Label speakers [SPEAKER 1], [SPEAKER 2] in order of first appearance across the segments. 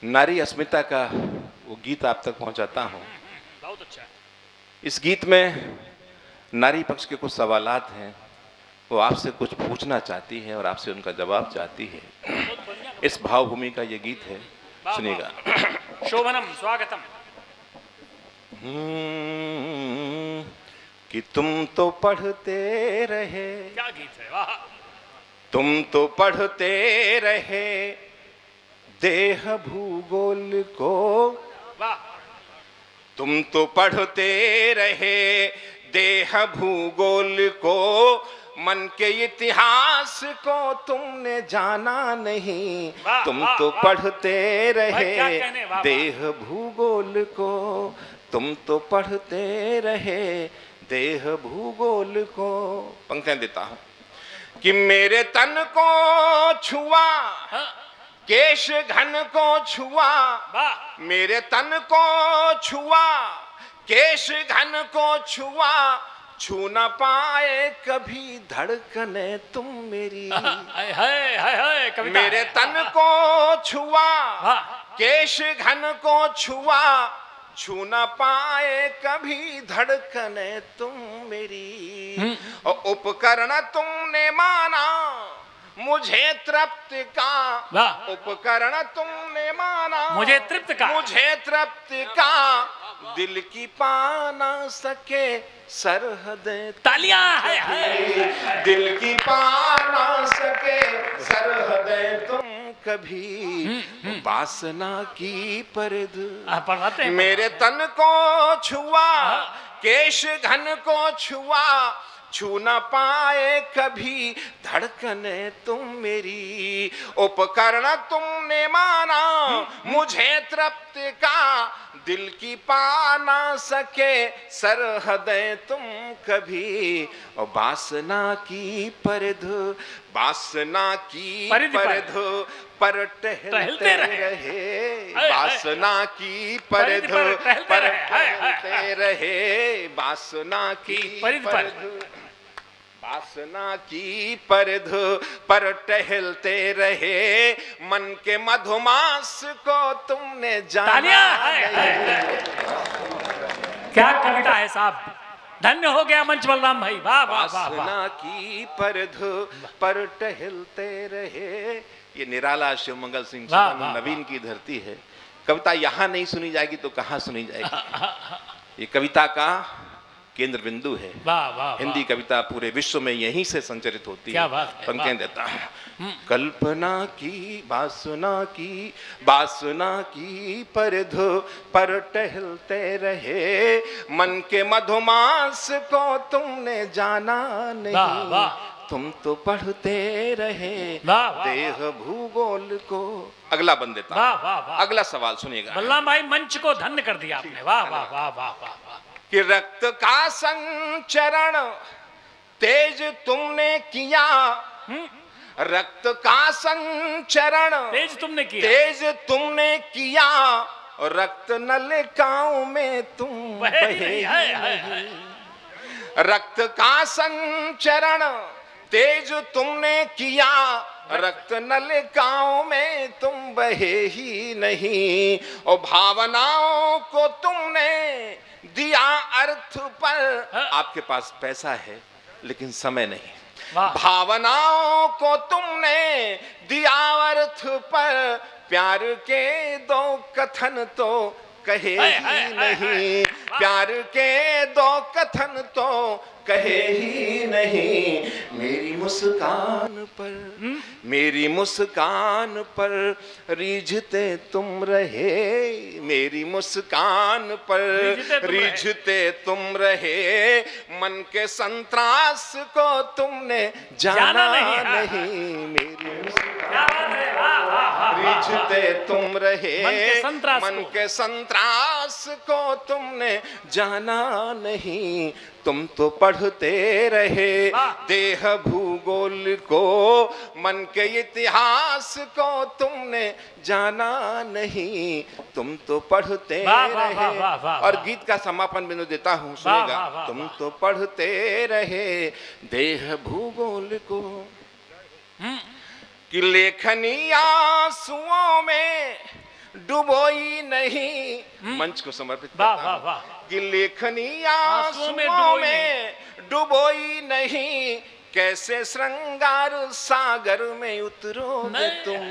[SPEAKER 1] नारी अस्मिता का वो गीत आप तक पहुंचाता हूं।
[SPEAKER 2] बहुत अच्छा है।
[SPEAKER 1] इस गीत में नारी पक्ष के कुछ सवालात हैं, वो आपसे कुछ पूछना चाहती है और आपसे उनका जवाब चाहती है।
[SPEAKER 2] बहुत बढ़िया।
[SPEAKER 1] इस भावभूमि का ये गीत है, सुनिएगा।
[SPEAKER 2] शोभनम स्वागतम।
[SPEAKER 1] कि तुम तो पढ़ते रहे,
[SPEAKER 2] क्या गीत है, वाह।
[SPEAKER 1] तुम तो पढ़ते रहे देह भूगोल को,
[SPEAKER 2] वाह।
[SPEAKER 1] तुम तो पढ़ते रहे देह भूगोल को, मन के इतिहास को तुमने जाना नहीं।
[SPEAKER 2] वाह,
[SPEAKER 1] तुम
[SPEAKER 2] वाह,
[SPEAKER 1] तो
[SPEAKER 2] वाह।
[SPEAKER 1] पढ़ते रहे
[SPEAKER 2] क्या कहने, वाह,
[SPEAKER 1] देह भूगोल को, तुम तो पढ़ते रहे देह भूगोल को। पंक्तियां देता हूं कि मेरे तन को छुआ,
[SPEAKER 2] हाँ।
[SPEAKER 1] केश घन को छुआ,
[SPEAKER 2] वाह।
[SPEAKER 1] मेरे तन को छुआ, केश घन को छुआ, छू न पाए कभी धड़कने तुम मेरी।
[SPEAKER 2] हाय हाय हाय हाय, कविता।
[SPEAKER 1] मेरे तन को छुआ,
[SPEAKER 2] वाह।
[SPEAKER 1] केश घन को छुआ, छू न पाए कभी धड़कने तुम मेरी। और उपकरण तुमने माना मुझे तृप्त का,
[SPEAKER 2] वाह।
[SPEAKER 1] उपकरण तुमने माना
[SPEAKER 2] मुझे तृप्त का,
[SPEAKER 1] मुझे तृप्त का, दिल की पा ना सके सरहदें।
[SPEAKER 2] तालियां। हाय हाय।
[SPEAKER 1] दिल की पा ना सके सरहदें तुम कभी, वासना की परिध।
[SPEAKER 2] पढ़ाते हैं।
[SPEAKER 1] मेरे तन को छुआ, केश घन को छुआ, छू न पाए कभी धड़कने तुम मेरी। उपकरण तुमने माना मुझे तृप्त का, दिल की पा ना सके सरहदें तुम कभी। और वासना की परिध, वासना की परिध पर टहलते रहे, वासना की परिध पर टहलते रहे, वासना की परिध, वासना की परिध पर टहलते रहे, मन के मधुमास को तुमने जाना नहीं।
[SPEAKER 2] क्या कविता है साहब, धन्य हो गया मंच बलराम भाई। वाह वाह वाह।
[SPEAKER 1] वासना की परिध पर टहलते रहे। ये निराला शिव मंगल सिंह नवीन की धरती है। कविता यहाँ नहीं सुनी जाएगी तो कहाँ सुनी जाएगी। ये कविता का केंद्र बिंदु है।
[SPEAKER 2] वाह वाह।
[SPEAKER 1] हिंदी कविता पूरे विश्व में यहीं से संचरित होती है। पंक्तियां देता हूं। कल्पना की वासना की, वासना की परिध पर टहलते रहे, मन के मधुमास को तुमने जाना नहीं। तुम तो पढ़ते रहे देह भूगोल को। अगला बंद देता हूं। अगला सवाल सुनिएगा।
[SPEAKER 2] बलराम भाई मंच को धन्य कर दिया आपने। वाह वाह वाह वाह वाह।
[SPEAKER 1] कि रक्त का संचरण तेज तुमने किया, रक्त का संचरण
[SPEAKER 2] तेज तुमने किया,
[SPEAKER 1] तेज तुमने किया, रक्त नलिकाओं में तुम बहे। रक्त का संचरण तेज तुमने किया, रक्त नलिकाओं में तुम बहे ही नहीं। और भावनाओं को तुमने दिया अर्थ पर। आपके पास पैसा है लेकिन समय नहीं। भावनाओं को तुमने दिया अर्थ पर, प्यार के दो कथन तो कहे ही नहीं। प्यार के दो कथन तो कहे ही नहीं। मेरी मुस्कान पर, मेरी मुस्कान पर रीझते तुम रहे, मेरी मुस्कान पर रीझते तुम रहे, मन के संत्रास को तुमने जाना नहीं। मेरी रीझते तुम रहे, मन के संत्रास को तुमने जाना नहीं। तुम तो पढ़ते रहे देह भूगोल को, मन के इतिहास को तुमने जाना नहीं। तुम तो पढ़ते रहे। और गीत का समापन बिंदु देता हूं, सुनेगा। तुम तो पढ़ते रहे देह भूगोल को, कि लेखनी आंसुओं में डुबोई नहीं, मंच को समर्पित
[SPEAKER 2] वाह
[SPEAKER 1] करता
[SPEAKER 2] वाह
[SPEAKER 1] हूं
[SPEAKER 2] वाह।
[SPEAKER 1] कि लेखनी
[SPEAKER 2] आंसुओं में
[SPEAKER 1] आंसुओं
[SPEAKER 2] डुबोई
[SPEAKER 1] में डुबोई नहीं, कैसे श्रृंगार सागर में उतरोगे तुम।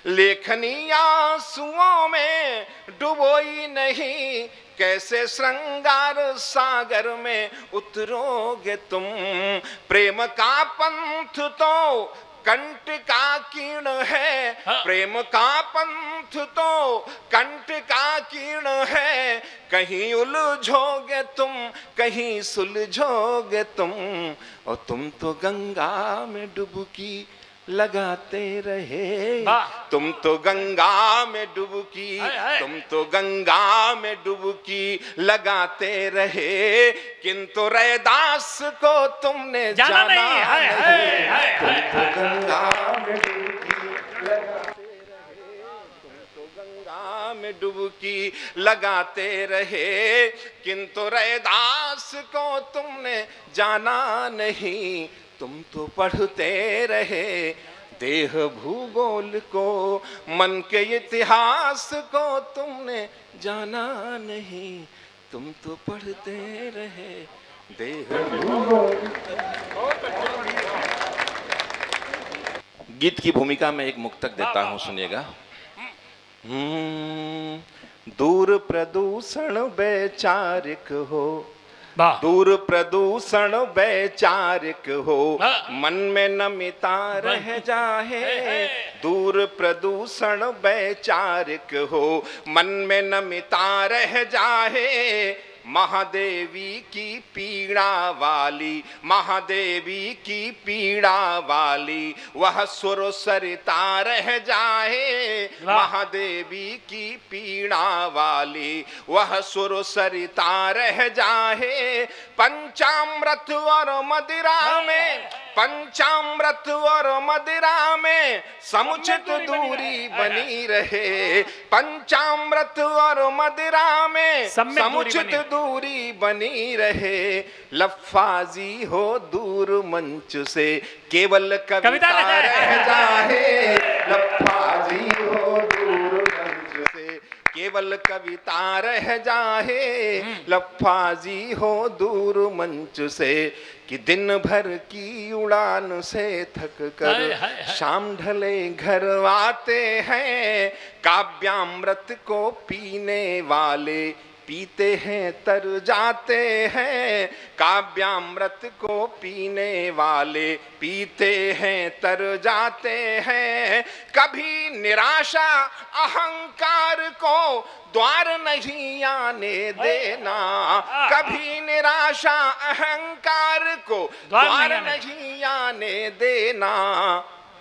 [SPEAKER 1] लेखनी आंसुओं में डुबोई नहीं, कैसे श्रृंगार सागर में उतरोगे तुम। प्रेम का पंथ तो कंठ का कीर्ण है, प्रेम का पंथ तो कंठ का कीर्ण है, कहीं उलझोगे तुम, कहीं सुलझोगे तुम। और तुम तो गंगा में डुबकी लगाते रहे, तुम तो गंगा में डुबकी, तुम तो गंगा में डुबकी लगाते रहे, किंतु रैदास को तुमने जाना नहीं। तुम तो गंगा में डुबकी लगाते रहे, तुम तो गंगा में डुबकी लगाते रहे, किंतु रैदास को तुमने जाना नहीं। तुम तो पढ़ते रहे देह भूगोल को, मन के इतिहास को तुमने जाना नहीं। तुम तो पढ़ते रहे देह भूगोल। गीत की भूमिका में एक मुक्तक देता हूं, सुनिएगा। दूर प्रदूषण वैचारिक हो, दूर प्रदूषण वैचारिक हो, मन में नमिता रह जाए। दूर प्रदूषण वैचारिक हो, मन में नमिता रह जाए। महादेवी की पीड़ा वाली, महादेवी की पीड़ा वाली, वह सुर सरिता रह जाए। महादेवी की पीड़ा वाली, वह सुर सरिता रह जाए। पंचामृत और मदिरा में, पंचामृत और मदिरा में समुचित दूरी बनी रहे। पंचामृत और मदिरा में समुचित दूरी बनी रहे। लफ्फाजी हो दूर मंच से, केवल कविता रह जाए। लफ्फाजी हो दूर मंच से, केवल कविता रह जाए। लफ्फाजी हो दूर मंच से, कि दिन भर की उड़ान से थक कर शाम ढले घर आते हैं। काव्यामृत को पीने वाले पीते हैं तर जाते हैं। काव्यामृत को पीने वाले पीते हैं तर जाते हैं। कभी निराशा अहंकार को द्वार नहीं आने देना। कभी निराशा अहंकार को द्वार नहीं आने देना।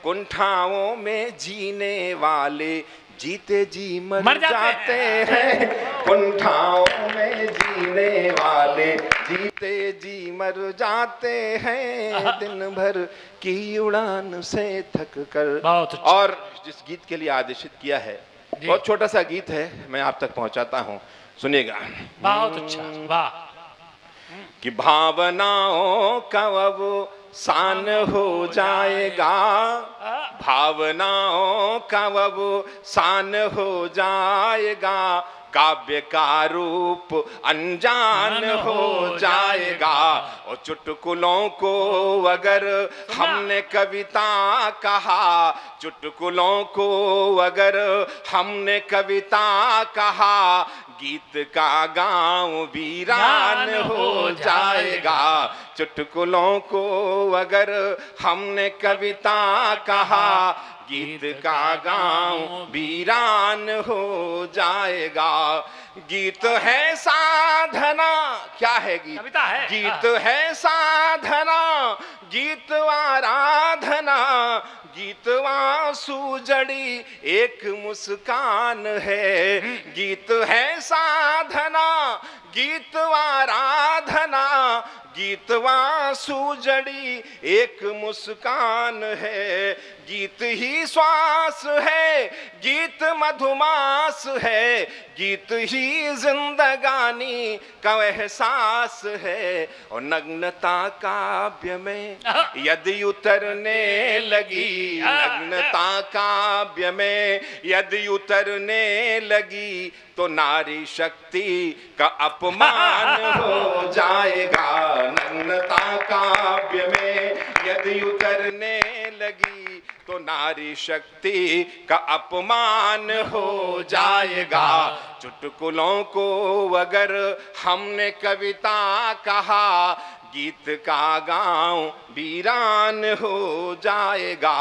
[SPEAKER 1] कुंठाओं में जीने वाले जीते जी मर जाते हैं। कुंठाओं में जीने वाले जीते जी मर जाते हैं। दिन भर की उड़ान से थक कर। और जिस गीत के लिए आदेशित किया है, बहुत छोटा सा गीत है, मैं आप तक पहुंचाता हूं, सुनिएगा।
[SPEAKER 2] बहुत अच्छा, वाह।
[SPEAKER 1] कि भावनाओं का अब सान हो जाएगा, भावनाओं का अब सान हो जाएगा। काव्य का रूप अनजान हो जाएगा। और चुटकुलों को अगर हमने कविता कहा, चुटकुलों को अगर हमने कविता कहा, गीत का गांव वीरान हो जाएगा। चुटकुलों को अगर हमने कविता कहा, गीत का गांव वीरान हो जाएगा। गीत है साधना, क्या है गीत?
[SPEAKER 2] कविता है।
[SPEAKER 1] गीत है साधना, गीत आराधना, गीतवा सूजड़ी एक मुस्कान है। गीत है साधना, गीत आराधना, गीतवा सूजड़ी एक मुस्कान है। गीत ही श्वास है, गीत मधुमास है, गीत ही जिंदगानी का एहसास है। और नग्नता काव्य में यदि उतरने लगी, नग्नता काव्य में यदि उतरने लगी तो नारी शक्ति का अपमान हो जाएगा। नग्नता काव्य में यदि उतरने लगी तो नारी शक्ति का अपमान हो जाएगा। चुटकुलों को अगर हमने कविता कहा, गीत का गांव वीरान हो जाएगा।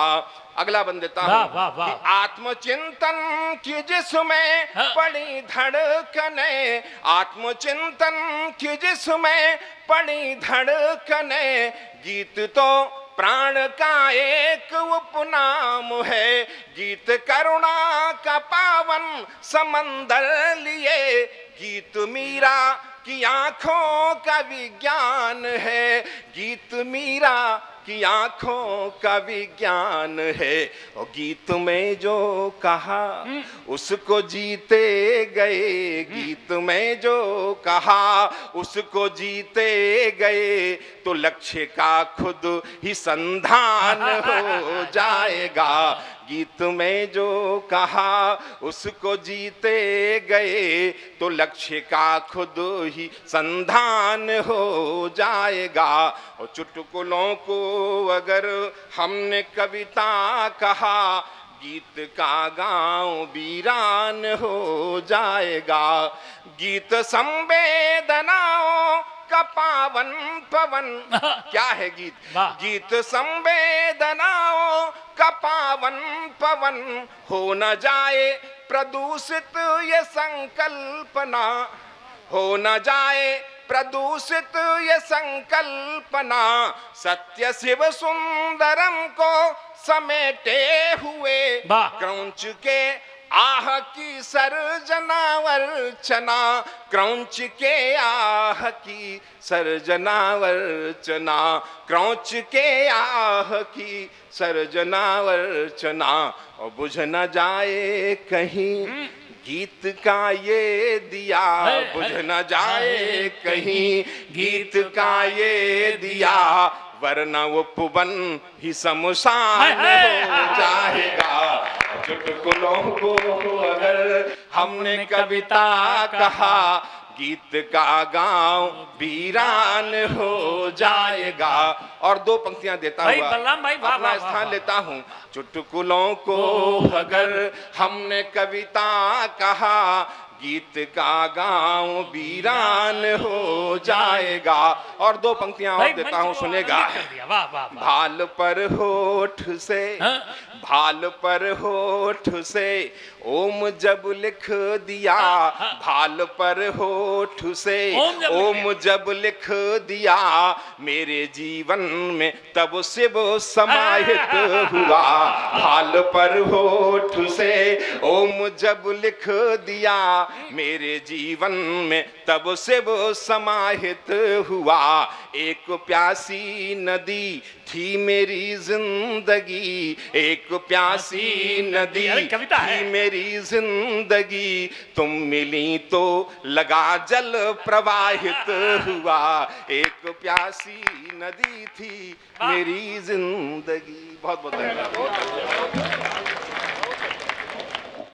[SPEAKER 1] अगला बन देता हूं कि आत्मचिंतन की जिसमें पड़ी धड़कने, आत्मचिंतन की जिसमें पड़ी धड़कने, गीत तो प्राण का एक उपनाम है। गीत करुणा का पावन समंदर लिए, गीत मीरा की आंखों का विज्ञान है। गीत मीरा की आंखों का विज्ञान है। और गीत में जो कहा उसको जीते गए, गीत में जो कहा उसको जीते गए तो लक्ष्य का खुद ही संधान हो जाएगा। गीत में जो कहा उसको जीते गए तो लक्ष्य का खुद ही संधान हो जाएगा। और चुटकुलों को अगर हमने कविता कहा, गीत का गांव वीरान हो जाएगा। गीत संवेदनाओं का पावन पवन, क्या है गीत? गीत संवेदनाओं का पावन पवन, हो न जाए प्रदूषित ये संकल्पना, हो न जाए प्रदूषित ये संकल्पना। सत्य शिव सुंदरम को समेटे हुए क्रौंच के आह की सर्जनावर्चना, क्रौंच के आह की सर्जनावर्चना, क्रौंच के आह की सर्जनावर्चना। और बुझ न जाए कहीं गीत का ये दिया, बुझ न जाए कहीं गीत का ये दिया, वरना वो पुबन ही शमशान हो जाएगा। चुटकुलों को अगर हमने कविता कहा, गीत का गांव वीरान हो जाएगा। और दो पंक्तियां देता हुआ अपना स्थान लेता हूं। चुटकुलों को अगर हमने कविता कहा, गीत का गांव वीरान हो जाएगा। और दो पंक्तियां और देता हूं, सुनेगा। भाल पर होठ से, भाल पर होठ से ओम जब लिख दिया, भाल पर होठ से ओम जब लिख दिया, मेरे जीवन में तब शिव समाहित हुआ। भाल पर होठ से ओम जब लिख दिया, मेरे जीवन में तब शिव समाहित हुआ। एक प्यासी नदी थी मेरी जिंदगी, एक प्यासी नदी थी मेरी जिंदगी, तुम मिली तो लगा जल प्रवाहित हुआ। एक प्यासी नदी थी मेरी जिंदगी। बहुत बहुत धन्यवाद।